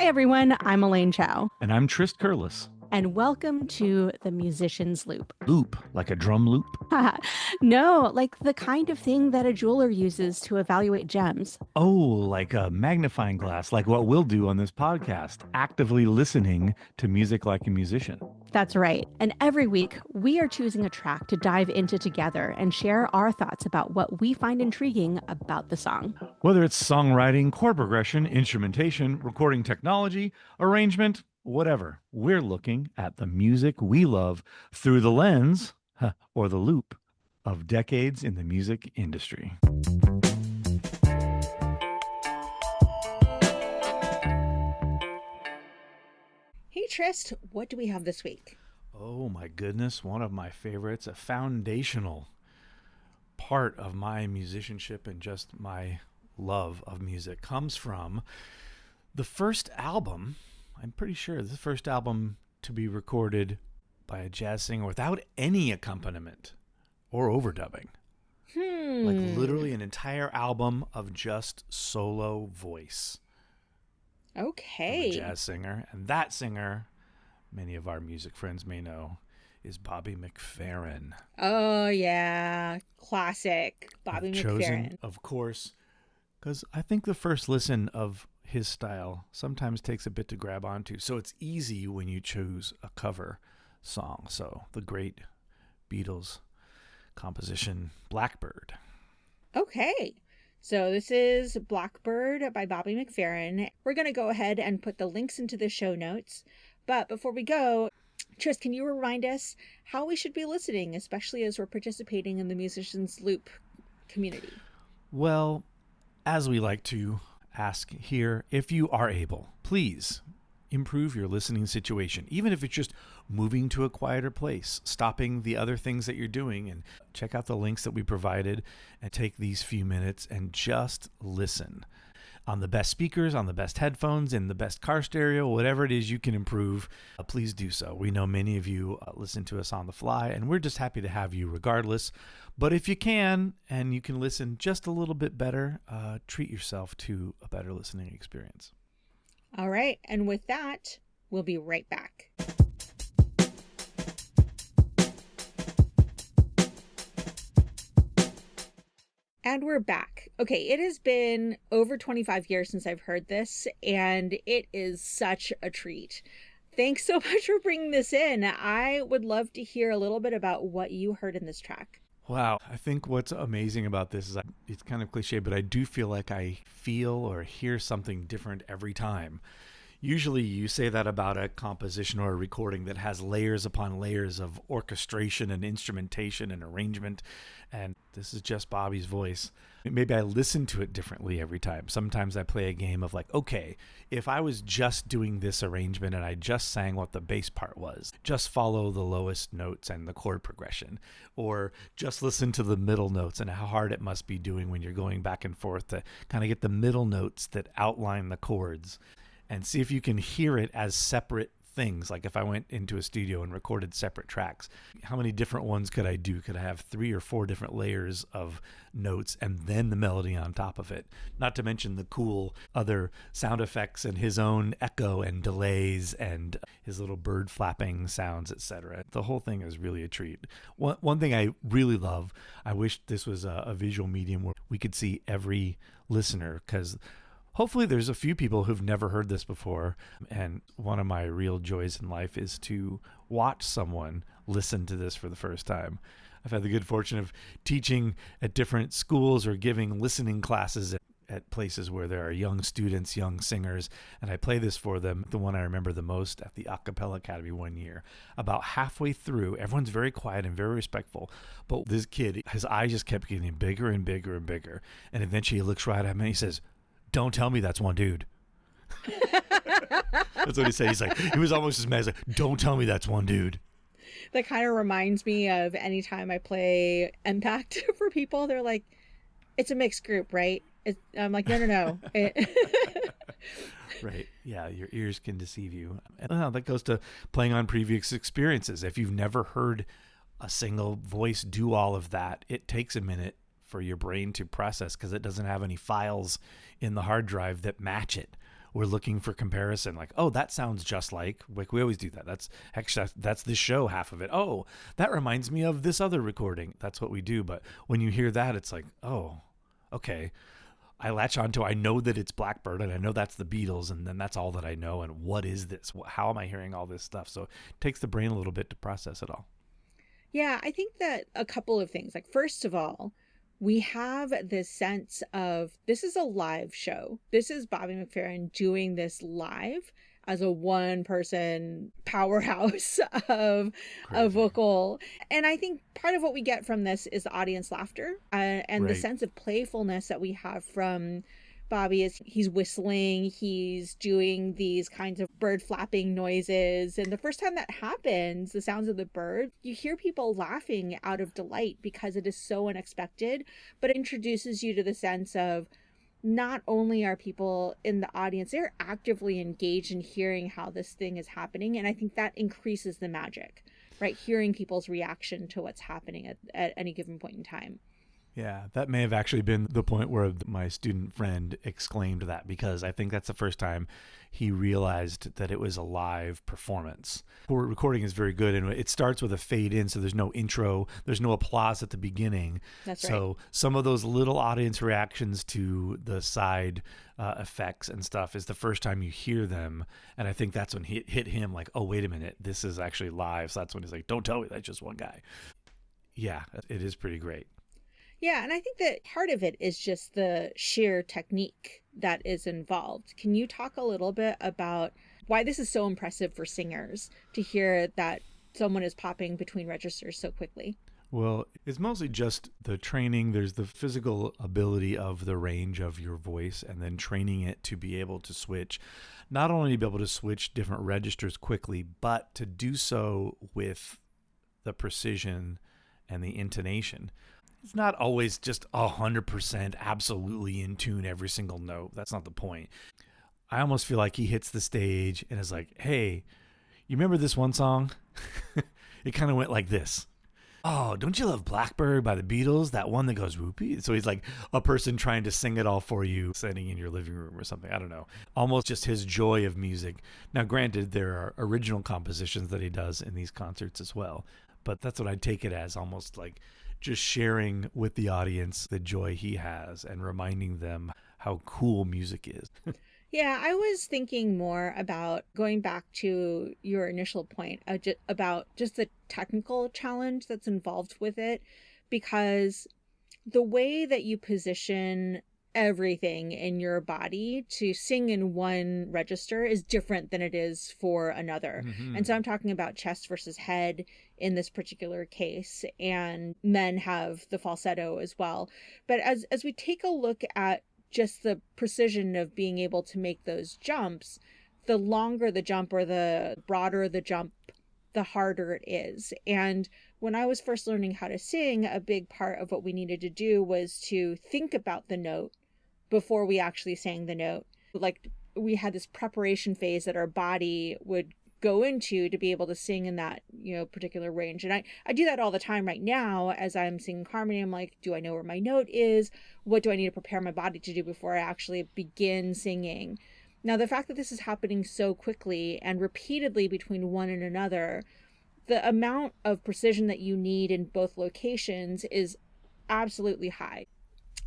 everyone, I'm Elaine Chow. And I'm Trist Curless. And welcome to the Musician's Loop. Loop, like a drum loop? No, like the kind of thing that a jeweler uses to evaluate gems. Oh, like a magnifying glass, like what we'll do on this podcast, actively listening to music like a musician. That's right. And every week, we are choosing a track to dive into together and share our thoughts about what we find intriguing about the song. Whether it's songwriting, chord progression, instrumentation, recording technology, arrangement, whatever, we're looking at the music we love through the lens, or the loop, of decades in the music industry. Hey Trist, what do we have this week? Oh my goodness, one of my favorites, a foundational part of my musicianship and just my love of music comes from the first album. I'm pretty sure the first album to be recorded by a jazz singer without any accompaniment or overdubbing. Like literally an entire album of just solo voice. Okay. Of a jazz singer. And that singer, many of our music friends may know, is Bobby McFerrin. Oh, yeah. Classic Bobby McFerrin. Chosen, of course, because I think the first listen of his style sometimes takes a bit to grab onto. So it's easy when you choose a cover song. So the great Beatles composition, Blackbird. Okay. So this is Blackbird by Bobby McFerrin. We're going to go ahead and put the links into the show notes. But before we go, Trist, can you remind us how we should be listening, especially as we're participating in the Musician's Loop community? Well, as we like to ask here, if you are able, please improve your listening situation, even if it's just moving to a quieter place, stopping the other things that you're doing, and check out the links that we provided and take these few minutes and just listen on the best speakers, on the best headphones, in the best car stereo, whatever it is you can improve. Please do so. We know many of you listen to us on the fly, and we're just happy to have you regardless. But if you can, and you can listen just a little bit better, treat yourself to a better listening experience. All right. And with that, we'll be right back. And we're back. Okay, it has been over 25 years since I've heard this, and it is such a treat. Thanks so much for bringing this in. I would love to hear a little bit about what you heard in this track. Wow. I think what's amazing about this is it's kind of cliche, but I do feel like I feel or hear something different every time. Usually you say that about a composition or a recording that has layers upon layers of orchestration and instrumentation and arrangement, and this is just Bobby's voice. Maybe I listen to it differently every time. Sometimes I play a game of like, okay, if I was just doing this arrangement and I just sang what the bass part was, just follow the lowest notes and the chord progression, or just listen to the middle notes and how hard it must be doing when you're going back and forth to kind of get the middle notes that outline the chords. And see if you can hear it as separate things. Like if I went into a studio and recorded separate tracks, how many different ones could I do? Could I have 3 or 4 different layers of notes and then the melody on top of it? Not to mention the cool other sound effects and his own echo and delays and his little bird flapping sounds, etc. The whole thing is really a treat. One thing I really love, I wish this was a visual medium where we could see every listener, because hopefully there's a few people who've never heard this before, and one of my real joys in life is to watch someone listen to this for the first time. I've had the good fortune of teaching at different schools or giving listening classes at places where there are young students, young singers, and I play this for them. The one I remember the most at the A Cappella Academy one year. About halfway through, everyone's very quiet and very respectful, but this kid, his eyes just kept getting bigger and bigger and bigger, and eventually he looks right at me and he says, "Don't tell me that's one dude." That's what he said. He's like, he was almost as mad. He's like, "Don't tell me that's one dude." That kind of reminds me of anytime I play m-pact for people. They're like, it's a mixed group, right? I'm like, no. Right. Yeah, your ears can deceive you. And that goes to playing on previous experiences. If you've never heard a single voice do all of that, it takes a minute for your brain to process because it doesn't have any files in the hard drive that match it. we're looking for comparison. Like, oh, that sounds just like we always do that. That's this show, half of it. Oh, that reminds me of this other recording. That's what we do. But when you hear that, it's like, oh, okay. I latch onto, I know that it's Blackbird and I know that's the Beatles, and then that's all that I know. And what is this? How am I hearing all this stuff? So it takes the brain a little bit to process it all. Yeah, I think that a couple of things. Like, first of all, we have this sense of this is a live show. This is Bobby McFerrin doing this live as a one-person powerhouse of a vocal. And I think part of what we get from this is the audience laughter and the sense of playfulness that we have from Bobby. Is he's whistling, he's doing these kinds of bird flapping noises. And the first time that happens, the sounds of the bird, you hear people laughing out of delight because it is so unexpected, but it introduces you to the sense of not only are people in the audience, they're actively engaged in hearing how this thing is happening. And I think that increases the magic, right? Hearing people's reaction to what's happening at any given point in time. Yeah, that may have actually been the point where my student friend exclaimed that, because I think that's the first time he realized that it was a live performance. Recording is very good, and it starts with a fade in, so there's no intro, there's no applause at the beginning. That's right. So some of those little audience reactions to the side effects and stuff is the first time you hear them, and I think that's when it hit him like, oh, wait a minute, this is actually live. So that's when he's like, don't tell me that's just one guy. Yeah, it is pretty great. Yeah, and I think that part of it is just the sheer technique that is involved. Can you talk a little bit about why this is so impressive for singers to hear that someone is popping between registers so quickly? Well, it's mostly just the training. There's the physical ability of the range of your voice, and then training it to be able to switch, not only to be able to switch different registers quickly, but to do so with the precision and the intonation. It's not always just 100% absolutely in tune every single note. That's not the point. I almost feel like he hits the stage and is like, hey, you remember this one song? It kind of went like this. Oh, don't you love Blackbird by the Beatles? That one that goes whoopee. So he's like a person trying to sing it all for you, sitting in your living room or something. I don't know. Almost just his joy of music. Now, granted, there are original compositions that he does in these concerts as well. But that's what I take it as, almost like just sharing with the audience the joy he has and reminding them how cool music is. Yeah, I was thinking more about going back to your initial point about just the technical challenge that's involved with it, because the way that you position everything in your body to sing in one register is different than it is for another. Mm-hmm. And so I'm talking about chest versus head in this particular case, and men have the falsetto as well. But as we take a look at just the precision of being able to make those jumps, the longer the jump or the broader the jump, the harder it is. And when I was first learning how to sing, a big part of what we needed to do was to think about the note before we actually sang the note. Like, we had this preparation phase that our body would go into to be able to sing in that, particular range. And I do that all the time right now as I'm singing harmony. I'm like, do I know where my note is? What do I need to prepare my body to do before I actually begin singing? Now, the fact that this is happening so quickly and repeatedly between one and another, the amount of precision that you need in both locations is absolutely high.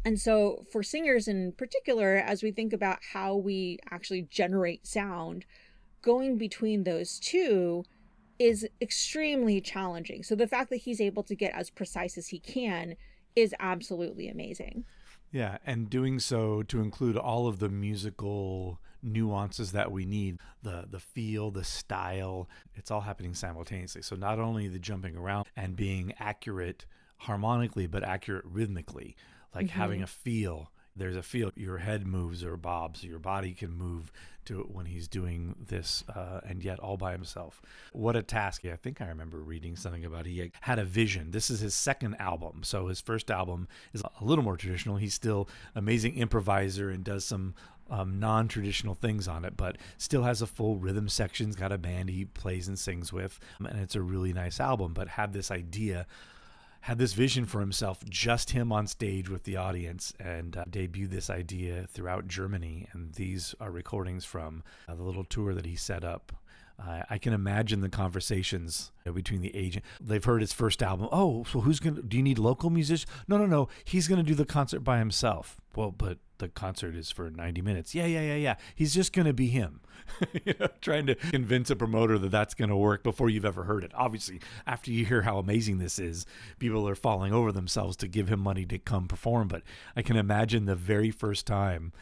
And so for singers in particular, as we think about how we actually generate sound, going between those two is extremely challenging. So the fact that he's able to get as precise as he can is absolutely amazing. Yeah, and doing so to include all of the musical nuances that we need, the feel, the style, it's all happening simultaneously. So not only the jumping around and being accurate harmonically, but accurate rhythmically, like having a feel. There's a feel. Your head moves or bobs. Your body can move to it when he's doing this, and yet all by himself. What a task. I think I remember reading something about he had a vision. This is his second album. So his first album is a little more traditional. He's still amazing improviser and does some non-traditional things on it, but still has a full rhythm section. He's got a band he plays and sings with, and it's a really nice album, but had this idea, had this vision for himself, just him on stage with the audience, and debuted this idea throughout Germany. And these are recordings from the little tour that he set up. I can imagine the conversations between the agent. They've heard his first album. Oh, so do you need local musicians? No. He's going to do the concert by himself. Well, but the concert is for 90 minutes. Yeah. He's just going to be him. Trying to convince a promoter that that's going to work before you've ever heard it. Obviously, after you hear how amazing this is, people are falling over themselves to give him money to come perform. But I can imagine the very first time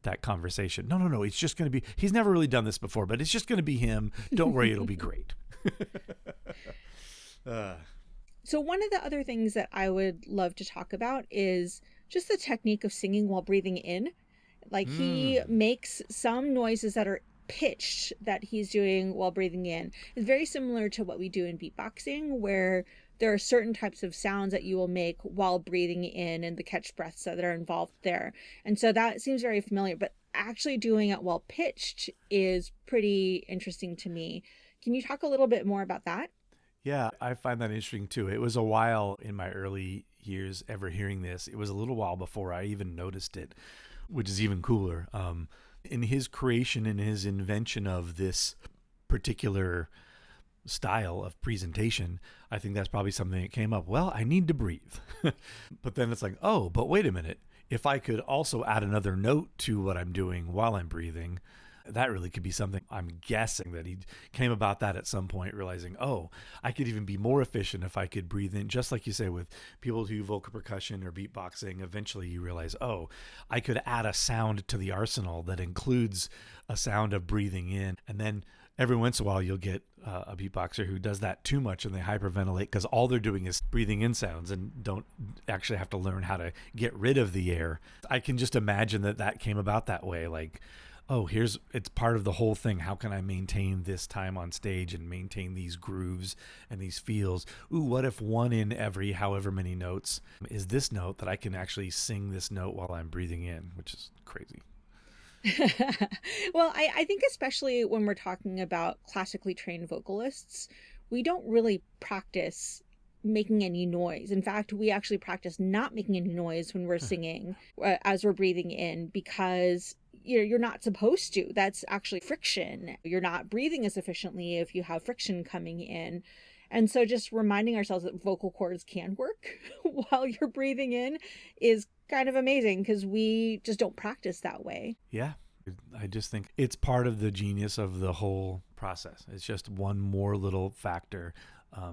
that conversation. No. It's just going to be, he's never really done this before, but it's just going to be him. Don't worry, it'll be great. So one of the other things that I would love to talk about is just the technique of singing while breathing in. Like he makes some noises that are pitched that he's doing while breathing in. It's very similar to what we do in beatboxing, where there are certain types of sounds that you will make while breathing in and the catch breaths that are involved there. And so that seems very familiar, but actually doing it while pitched is pretty interesting to me. Can you talk a little bit more about that? Yeah, I find that interesting too. It was a while in my early years ever hearing this. It was a little while before I even noticed it, which is even cooler. In his creation and his invention of this particular style of presentation, I think that's probably something that came up. Well, I need to breathe. But then it's like, oh, but wait a minute. If I could also add another note to what I'm doing while I'm breathing, that really could be something. I'm guessing that he came about that at some point, realizing, oh, I could even be more efficient if I could breathe in. Just like you say, with people who do vocal percussion or beatboxing, eventually you realize, oh, I could add a sound to the arsenal that includes a sound of breathing in. And then every once in a while you'll get a beatboxer who does that too much and they hyperventilate because all they're doing is breathing in sounds and don't actually have to learn how to get rid of the air. I can just imagine that came about that way. Like, oh, it's part of the whole thing. How can I maintain this time on stage and maintain these grooves and these feels? Ooh, what if one in every however many notes is this note that I can actually sing this note while I'm breathing in, which is crazy. Well, I think especially when we're talking about classically trained vocalists, we don't really practice making any noise. In fact, we actually practice not making any noise when we're singing as we're breathing in, because you're not supposed to. That's actually friction. You're not breathing as efficiently if you have friction coming in. And so just reminding ourselves that vocal cords can work while you're breathing in is kind of amazing, because we just don't practice that way. Yeah. I just think it's part of the genius of the whole process. It's just one more little factor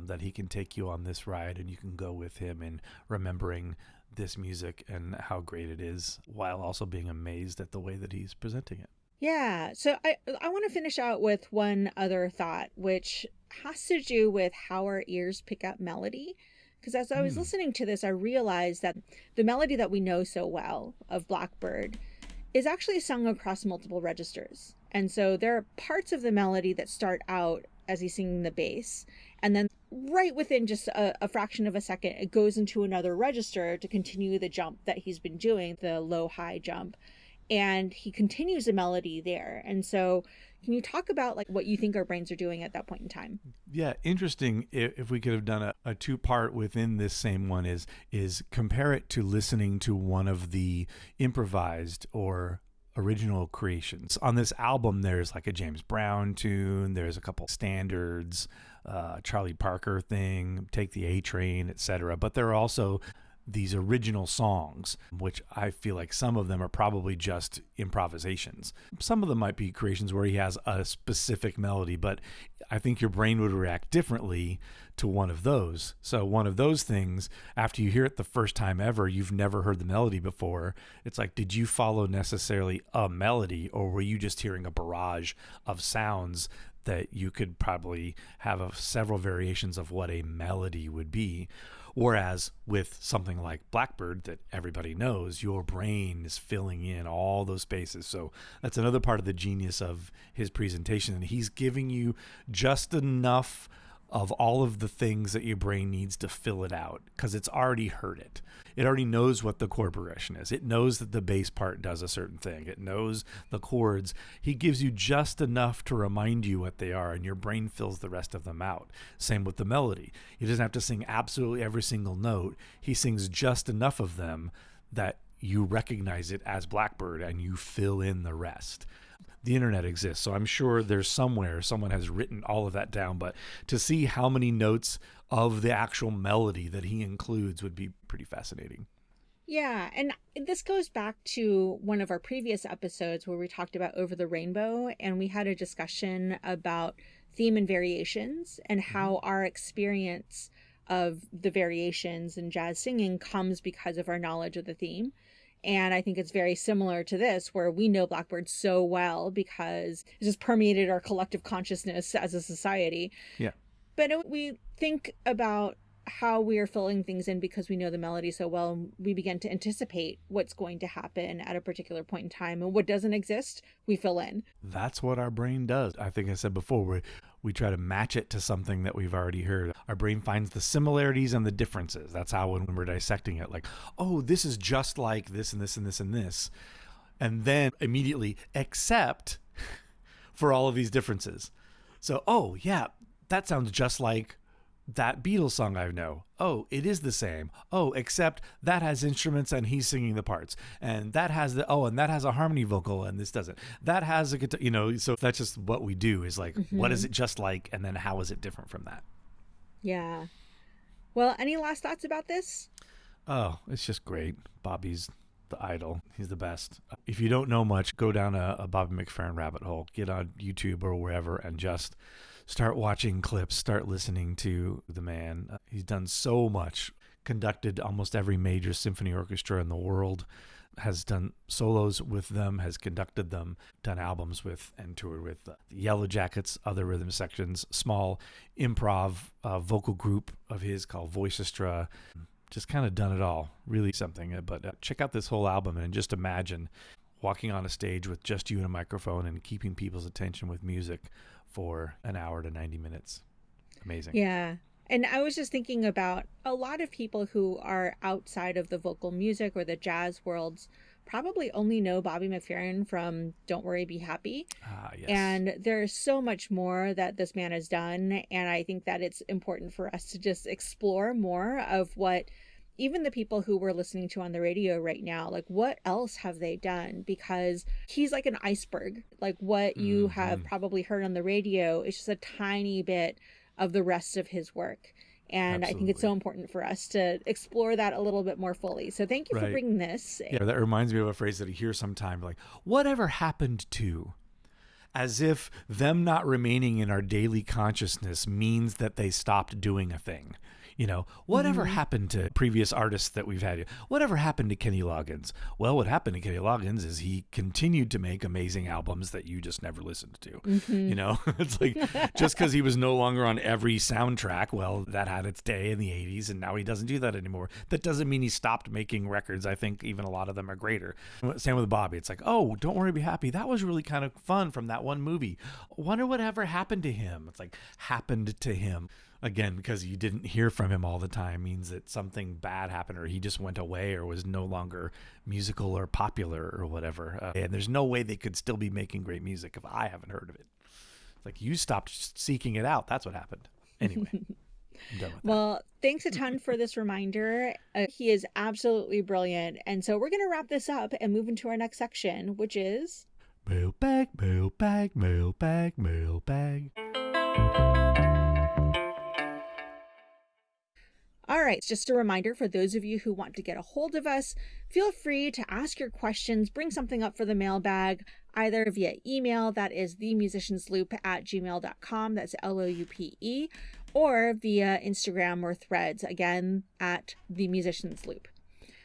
that he can take you on this ride, and you can go with him in remembering this music and how great it is, while also being amazed at the way that he's presenting it. Yeah. So I want to finish out with one other thought, which has to do with how our ears pick up melody. Because as I was listening to this, I realized that the melody that we know so well of Blackbird is actually sung across multiple registers. And so there are parts of the melody that start out as he's singing the bass, and then right within just a fraction of a second, it goes into another register to continue the jump that he's been doing, the low-high jump. And he continues the melody there. And so can you talk about like what you think our brains are doing at that point in time? Yeah, interesting. If we could have done a two-part within this same one is compare it to listening to one of the improvised or original creations. On this album, there's like a James Brown tune, there's a couple standards, Charlie Parker thing, Take the A Train, etc. But there are also these original songs, which I feel like some of them are probably just improvisations. Some of them might be creations where he has a specific melody, but I think your brain would react differently to one of those. So one of those things, after you hear it the first time ever, you've never heard the melody before. It's like, did you follow necessarily a melody, or were you just hearing a barrage of sounds that you could probably have several variations of what a melody would be? Whereas with something like Blackbird that everybody knows, your brain is filling in all those spaces. So that's another part of the genius of his presentation. And he's giving you just enough of all of the things that your brain needs to fill it out because it's already heard it. It already knows what the chord progression is. It knows that the bass part does a certain thing. It knows the chords. He gives you just enough to remind you what they are, and your brain fills the rest of them out. Same with the melody. He doesn't have to sing absolutely every single note. He sings just enough of them that you recognize it as Blackbird and you fill in the rest. The internet exists, so I'm sure there's somewhere someone has written all of that down, but to see how many notes of the actual melody that he includes would be pretty fascinating. Yeah, and this goes back to one of our previous episodes where we talked about Over the Rainbow, and we had a discussion about theme and variations and how our experience of the variations in jazz singing comes because of our knowledge of the theme. And I think it's very similar to this, where we know Blackbird so well because it's just permeated our collective consciousness as a society. Yeah. But we think about how we are filling things in because we know the melody so well, and we begin to anticipate what's going to happen at a particular point in time, and what doesn't exist, we fill in. That's what our brain does. I think I said before, we try to match it to something that we've already heard. Our brain finds the similarities and the differences. That's how when we're dissecting it, like, oh, this is just like this and this and this and this. And then immediately except for all of these differences. So, oh, yeah, that sounds just like that Beatles song I know. Oh, it is the same. Oh, except that has instruments and he's singing the parts. And that has and that has a harmony vocal and this doesn't. That has a guitar, so that's just what we do is like, what is it just like? And then how is it different from that? Yeah. Well, any last thoughts about this? Oh, it's just great. Bobby's the idol. He's the best. If you don't know much, go down a Bobby McFerrin rabbit hole. Get on YouTube or wherever and just start watching clips, start listening to the man. He's done so much, conducted almost every major symphony orchestra in the world, has done solos with them, has conducted them, done albums with and toured with the Yellow Jackets, other rhythm sections, small improv vocal group of his called Voicestra. Just kind of done it all. Really something. But check out this whole album and just imagine walking on a stage with just you and a microphone and keeping people's attention with music for an hour to 90 minutes. Amazing. Yeah. And I was just thinking about a lot of people who are outside of the vocal music or the jazz worlds probably only know Bobby McFerrin from Don't Worry, Be Happy. Yes. And there's so much more that this man has done. And I think that it's important for us to just explore more of what even the people who we're listening to on the radio right now, like what else have they done? Because he's like an iceberg. Like what you have probably heard on the radio is just a tiny bit of the rest of his work. And I think it's so important for us to explore that a little bit more fully. So thank you for bringing this. Yeah, that reminds me of a phrase that I hear sometime, like, whatever happened to? As if them not remaining in our daily consciousness means that they stopped doing a thing. Whatever happened to previous artists that we've had? Whatever happened to Kenny Loggins? Well, what happened to Kenny Loggins is he continued to make amazing albums that you just never listened to. It's like just because he was no longer on every soundtrack, well, that had its day in the 80s and now he doesn't do that anymore. That doesn't mean he stopped making records. I think even a lot of them are greater. Same with Bobby. It's like, oh, Don't Worry, Be Happy. That was really kind of fun from that one movie. Wonder whatever happened to him. It's like happened to him. Again, because you didn't hear from him all the time means that something bad happened or he just went away or was no longer musical or popular or whatever. And there's no way they could still be making great music if I haven't heard of it. It's like you stopped seeking it out. That's what happened. Anyway, I'm done with that. Well, thanks a ton for this reminder. He is absolutely brilliant. And so we're going to wrap this up and move into our next section, which is... Mailbag, mailbag, mailbag, mailbag. All right, just a reminder for those of you who want to get a hold of us, feel free to ask your questions, bring something up for the mailbag, either via email, that is themusiciansloop@gmail.com, that's LOUPE, or via Instagram or Threads, again, at themusiciansloop.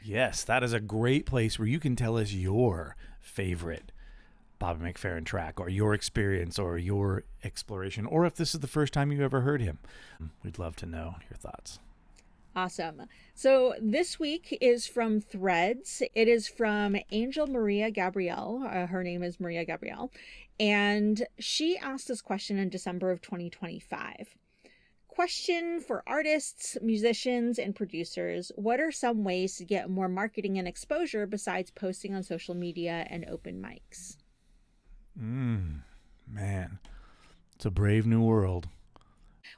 Yes, that is a great place where you can tell us your favorite Bobby McFerrin track or your experience or your exploration, or if this is the first time you've ever heard him. We'd love to know your thoughts. Awesome. So this week is from Threads. It is from Angel Maria Gabrielle. Her name is Maria Gabrielle. And she asked this question in December of 2025. Question for artists, musicians, and producers. What are some ways to get more marketing and exposure besides posting on social media and open mics? Man, it's a brave new world.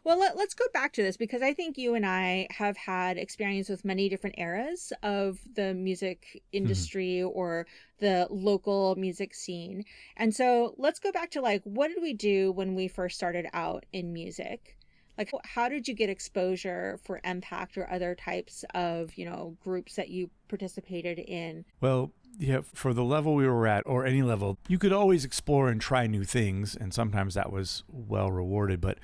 Well, let's go back to this because I think you and I have had experience with many different eras of the music industry or the local music scene. And so let's go back to like, what did we do when we first started out in music? Like, how did you get exposure for m-pact or other types of, you know, groups that you participated in? Well, yeah, for the level we were at, or any level, you could always explore and try new things, and sometimes that was well rewarded, but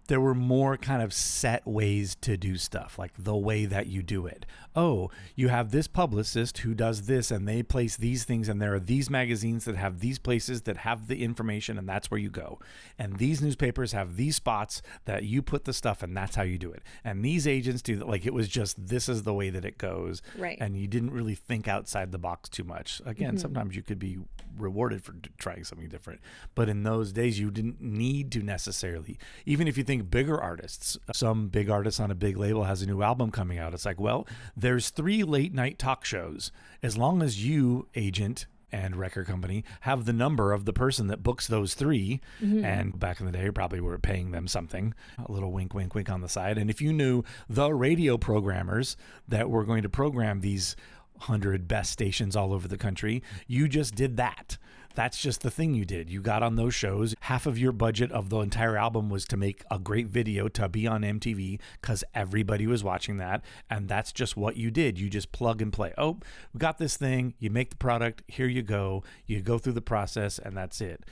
there were more kind of set ways to do stuff, like the way that you do it. Oh, you have this publicist who does this and they place these things, and there are these magazines that have these places that have the information, and that's where you go. And these newspapers have these spots that you put the stuff, and that's how you do it. And these agents do that. Like, it was just, this is the way that it goes. Right. And you didn't really think outside the box too much. Again, sometimes you could be rewarded for trying something different. But in those days, you didn't need to necessarily. Even if you think bigger artists, some big artist on a big label has a new album coming out. It's like, well, there's 3 late night talk shows. As long as you, agent and record company, have the number of the person that books those 3, and back in the day, you probably were paying them something, a little wink, wink, wink on the side. And if you knew the radio programmers that were going to program these 100 best stations all over the country, you just did that. That's just the thing you did. You got on those shows. Half of your budget of the entire album was to make a great video to be on MTV because everybody was watching that. And that's just what you did. You just plug and play. Oh, we got this thing. You make the product. Here you go. You go through the process, and that's it.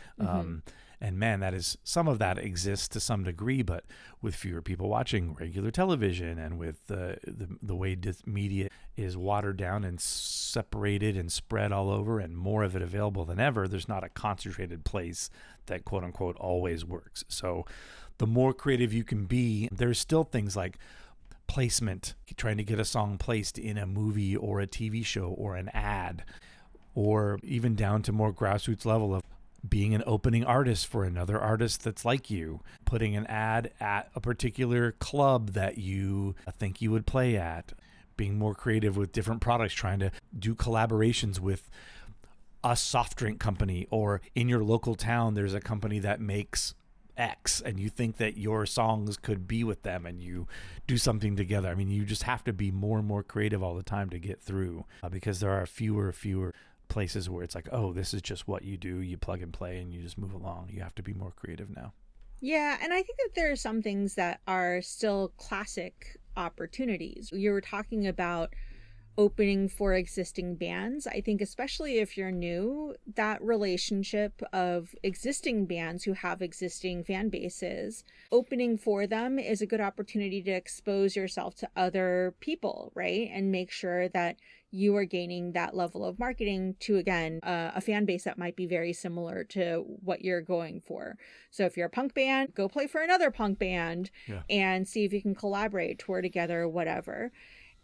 And man, that is, some of that exists to some degree, but with fewer people watching regular television, and with the way media is watered down and separated and spread all over, and more of it available than ever, there's not a concentrated place that quote unquote always works. So the more creative you can be, there's still things like placement, trying to get a song placed in a movie or a TV show or an ad, or even down to more grassroots level of being an opening artist for another artist that's like you, putting an ad at a particular club that you think you would play at, being more creative with different products, trying to do collaborations with a soft drink company, or in your local town, there's a company that makes X and you think that your songs could be with them, and you do something together. I mean, you just have to be more and more creative all the time to get through, because there are fewer places where it's like, oh, this is just what you do. You plug and play and you just move along. You have to be more creative now. Yeah, and I think that there are some things that are still classic opportunities. You were talking about opening for existing bands. I think especially if you're new, that relationship of existing bands who have existing fan bases, opening for them is a good opportunity to expose yourself to other people, right? And make sure that you are gaining that level of marketing to, again, a fan base that might be very similar to what you're going for. So if you're a punk band, go play for another punk band and see if you can collaborate, tour together, whatever.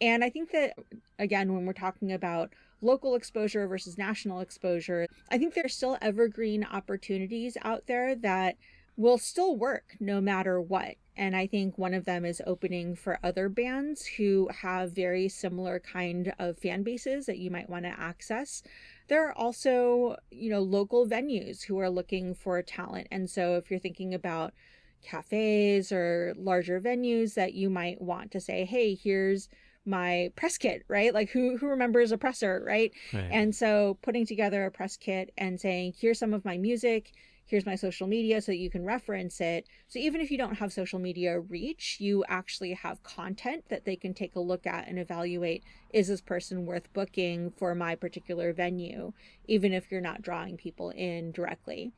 And I think that, again, when we're talking about local exposure versus national exposure, I think there's still evergreen opportunities out there that will still work no matter what. And I think one of them is opening for other bands who have very similar kind of fan bases that you might want to access. There are also, local venues who are looking for talent. And so if you're thinking about cafes or larger venues that you might want to say, hey, here's my press kit, right? Like who remembers a presser, right? And so putting together a press kit and saying, here's some of my music, here's my social media, so that you can reference it. So even if you don't have social media reach, you actually have content that they can take a look at and evaluate, is this person worth booking for my particular venue, even if you're not drawing people in directly.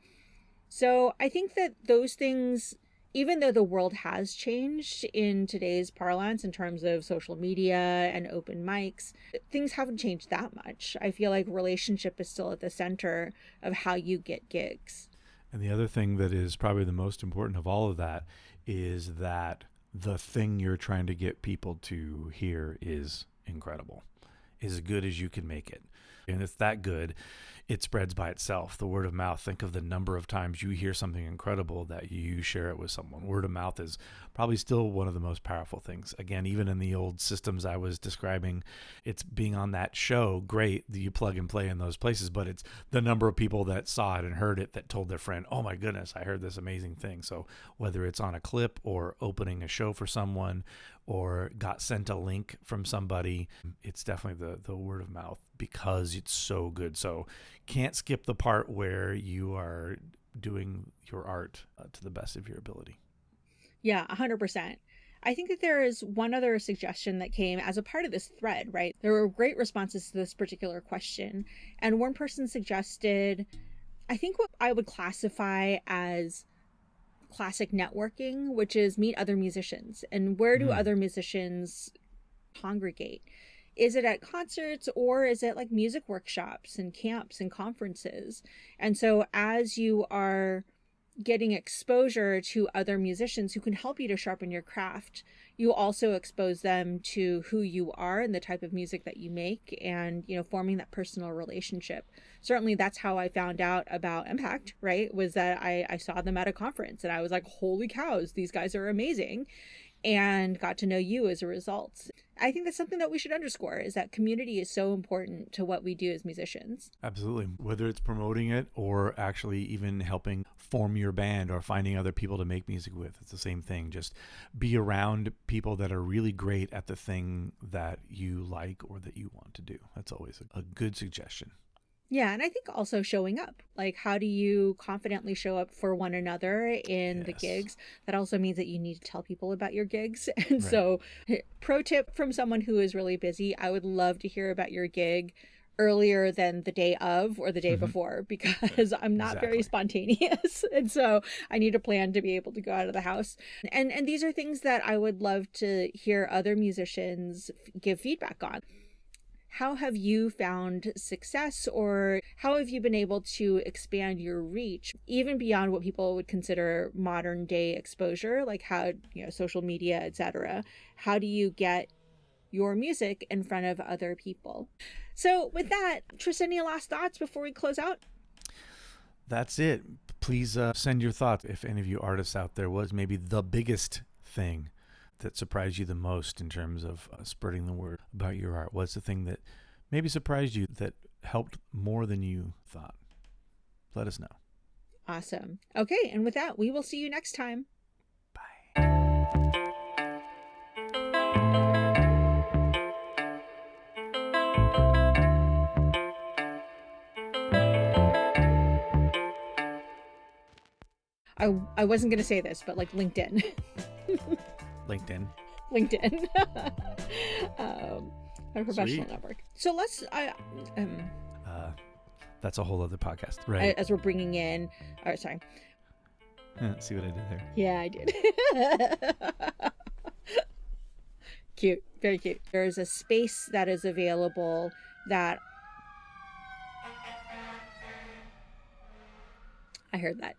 So I think that those things, even though the world has changed in today's parlance in terms of social media and open mics, things haven't changed that much. I feel like relationship is still at the center of how you get gigs. And the other thing that is probably the most important of all of that is that the thing you're trying to get people to hear is incredible, as good as you can make it. and it's that good, it spreads by itself. The word of mouth, think of the number of times you hear something incredible that you share it with someone. Word of mouth is probably still one of the most powerful things. Again, even in the old systems I was describing, it's being on that show, great, you plug and play in those places, but it's the number of people that saw it and heard it that told their friend, oh my goodness, I heard this amazing thing. So whether it's on a clip or opening a show for someone or got sent a link from somebody, it's definitely the word of mouth because it's so good. So can't skip the part where you are doing your art to the best of your ability. Yeah, 100%. I think that there is one other suggestion that came as a part of this thread, right? There were great responses to this particular question. And one person suggested, I think what I would classify as classic networking, which is meet other musicians. And where do other musicians congregate? Is it at concerts or is it like music workshops and camps and conferences? And so as you are getting exposure to other musicians who can help you to sharpen your craft, you also expose them to who you are and the type of music that you make, and forming that personal relationship. Certainly that's how I found out about m-pact, right? Was that I saw them at a conference and I was like, holy cows, these guys are amazing, and got to know you as a result. I think that's something that we should underscore, is that community is so important to what we do as musicians. Absolutely. Whether it's promoting it or actually even helping form your band or finding other people to make music with, it's the same thing. Just be around people that are really great at the thing that you like or that you want to do. That's always a good suggestion. Yeah, and I think also showing up. Like, how do you confidently show up for one another in the gigs? That also means that you need to tell people about your gigs. And so, pro tip from someone who is really busy, I would love to hear about your gig earlier than the day of or the day before, because I'm not very spontaneous. And so I need a plan to be able to go out of the house. And these are things that I would love to hear other musicians give feedback on. How have you found success, or how have you been able to expand your reach even beyond what people would consider modern day exposure, like how, social media, etc.? How do you get your music in front of other people? So with that, Trist, any last thoughts before we close out? That's it. Please send your thoughts. If any of you artists out there was maybe the biggest thing that surprised you the most in terms of spreading the word about your art? What's the thing that maybe surprised you that helped more than you thought? Let us know. Awesome. Okay, and with that, we will see you next time. Bye. I wasn't going to say this, but like LinkedIn. LinkedIn. A professional network. So let's that's a whole other podcast, right? As we're bringing in, sorry. See what I did there? Yeah, I did. Cute, very cute. There's a space that is available that I heard that.